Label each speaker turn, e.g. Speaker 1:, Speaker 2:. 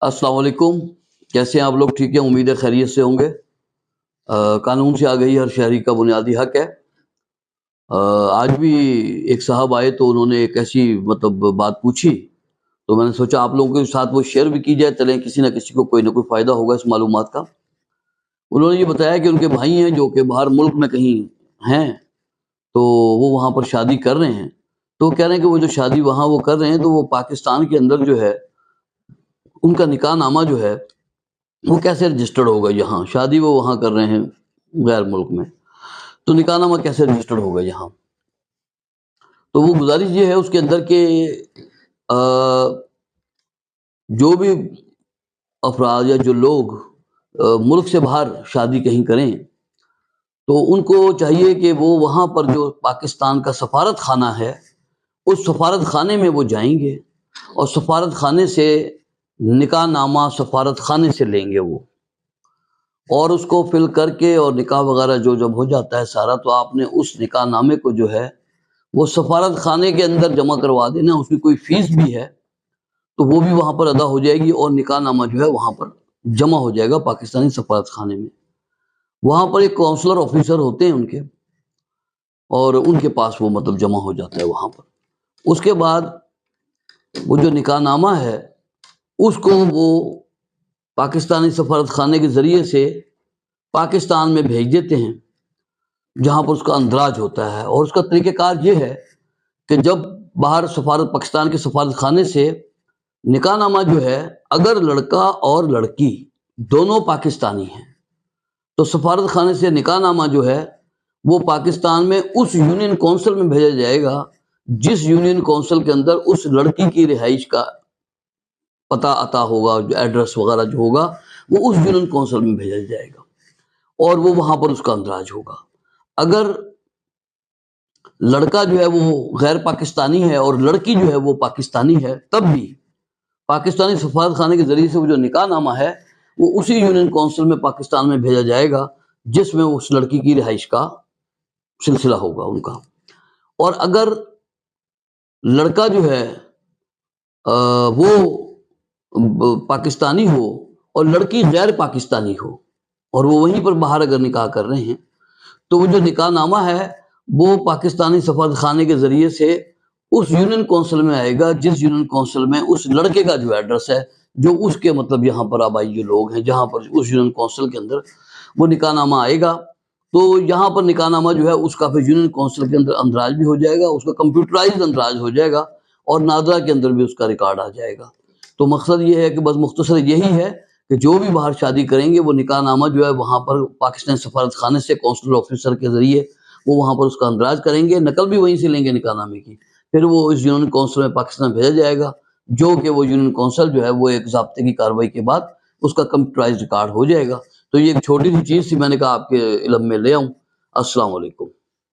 Speaker 1: अस्सलाम वालेकुम। कैसे हैं आप लोग? ठीक है, उम्मीद है खैरियत से होंगे। कानून से आगाही हर शहरी का बुनियादी हक है। आज भी एक साहब आए तो उन्होंने एक ऐसी मतलब बात पूछी, तो मैंने सोचा आप लोगों के साथ वो शेयर भी की जाए, चलें किसी न किसी को कोई ना कोई फ़ायदा होगा इस मालूमात का। उन्होंने ये बताया कि उनके भाई हैं जो कि बाहर मुल्क में कहीं हैं, तो वो वहाँ पर शादी कर रहे हैं। तो वो कह रहे हैं कि वो जो शादी वहाँ वो कर रहे हैं, तो वो पाकिस्तान के अंदर जो है, उनका निकाह नामा जो है वो कैसे रजिस्टर्ड होगा यहाँ? शादी वो वहाँ कर रहे हैं गैर मुल्क में, तो निकाहनामा कैसे रजिस्टर्ड होगा यहाँ? तो वो गुजारिश ये है उसके अंदर के जो भी अफराद या जो लोग मुल्क से बाहर शादी कहीं करें, तो उनको चाहिए कि वो वहाँ पर जो पाकिस्तान का सफारत खाना है, उस सफारत खाने में वो जाएंगे और सफारत खाने से निकाह नामा सफारत खाने से लेंगे वो, और उसको फिल करके और निकाह वगैरह जो जब हो जाता है सारा, तो आपने उस निकाह नामे को जो है वो सफारत खाने के अंदर जमा करवा देना। उसकी कोई फीस भी है तो वो भी वहाँ पर अदा हो जाएगी और निकाह नामा जो है वहाँ पर जमा हो जाएगा पाकिस्तानी सफारत खाने में। वहाँ पर एक काउंसलर ऑफिसर होते हैं उनके, और उनके पास वो मतलब जमा हो जाता है वहाँ पर। उसके बाद वो जो निकाह नामा है उसको वो पाकिस्तानी सफारत खाने के ज़रिए से पाकिस्तान में भेज देते हैं, जहाँ पर उसका अंदराज होता है। और उसका तरीक़ेकार ये है कि जब बाहर सफारत पाकिस्तान के सफारत खाने से निकाह नामा जो है, अगर लड़का और लड़की दोनों पाकिस्तानी हैं, तो सफारत खाने से निकाह नामा जो है वो पाकिस्तान में उस यूनियन कौंसिल में भेजा जाएगा जिस यूनियन कौंसिल के अंदर उस लड़की की रिहाइश का पता अता होगा, जो एड्रेस वगैरह जो होगा वो उस यूनियन कौंसिल में भेजा जाएगा और वो वहाँ पर उसका अंदराज होगा। अगर लड़का जो है वो गैर पाकिस्तानी है और लड़की जो है वो पाकिस्तानी है, तब भी पाकिस्तानी सफारत खाने के ज़रिए से वो जो निकाह नामा है वो उसी यूनियन कौंसिल में पाकिस्तान में भेजा जाएगा जिसमें उस लड़की की रिहाइश का सिलसिला होगा उनका। और अगर लड़का जो है वो पाकिस्तानी हो और लड़की गैर पाकिस्तानी हो और वो वहीं पर बाहर अगर निकाह कर रहे हैं, तो वो जो निकाह नामा है वो पाकिस्तानी सफारत खाने के ज़रिए से उस यूनियन कौंसिल में आएगा जिस यूनियन कौंसिल में उस लड़के का जो एड्रेस है, जो उसके मतलब यहाँ पर आबाई जो लोग हैं, जहाँ पर उस यूनियन कौंसिल के अंदर वो निकाह नामा आएगा, तो यहाँ पर निकाह नामा जो है उसका फिर यूनियन कौंसिल के अंदर अंदराज भी हो जाएगा, उसका कंप्यूटराइज्ड अंदराज हो जाएगा और नादरा के अंदर भी उसका रिकॉर्ड आ जाएगा। तो मकसद ये है कि बस मुख्तसर यही है कि जो भी बाहर शादी करेंगे वो निकाह नामा जो है वहाँ पर पाकिस्तान सफारत खाने से कौंसलर ऑफिसर के ज़रिए वो वहाँ पर उसका अंदराज करेंगे, नकल भी वहीं से लेंगे निकाह नामे की, फिर वो इस यूनियन कौंसिल में पाकिस्तान भेजा जाएगा, जो कि वो यूनियन कौंसिल जो है वो एक ज़ाब्ते की कार्रवाई के बाद उसका कंप्यूटराइज्ड रिकॉर्ड हो जाएगा। तो ये एक छोटी सी चीज़ थी, मैंने कहा आपके इल्म में ले आऊँ। अस्सलाम वालेकुम।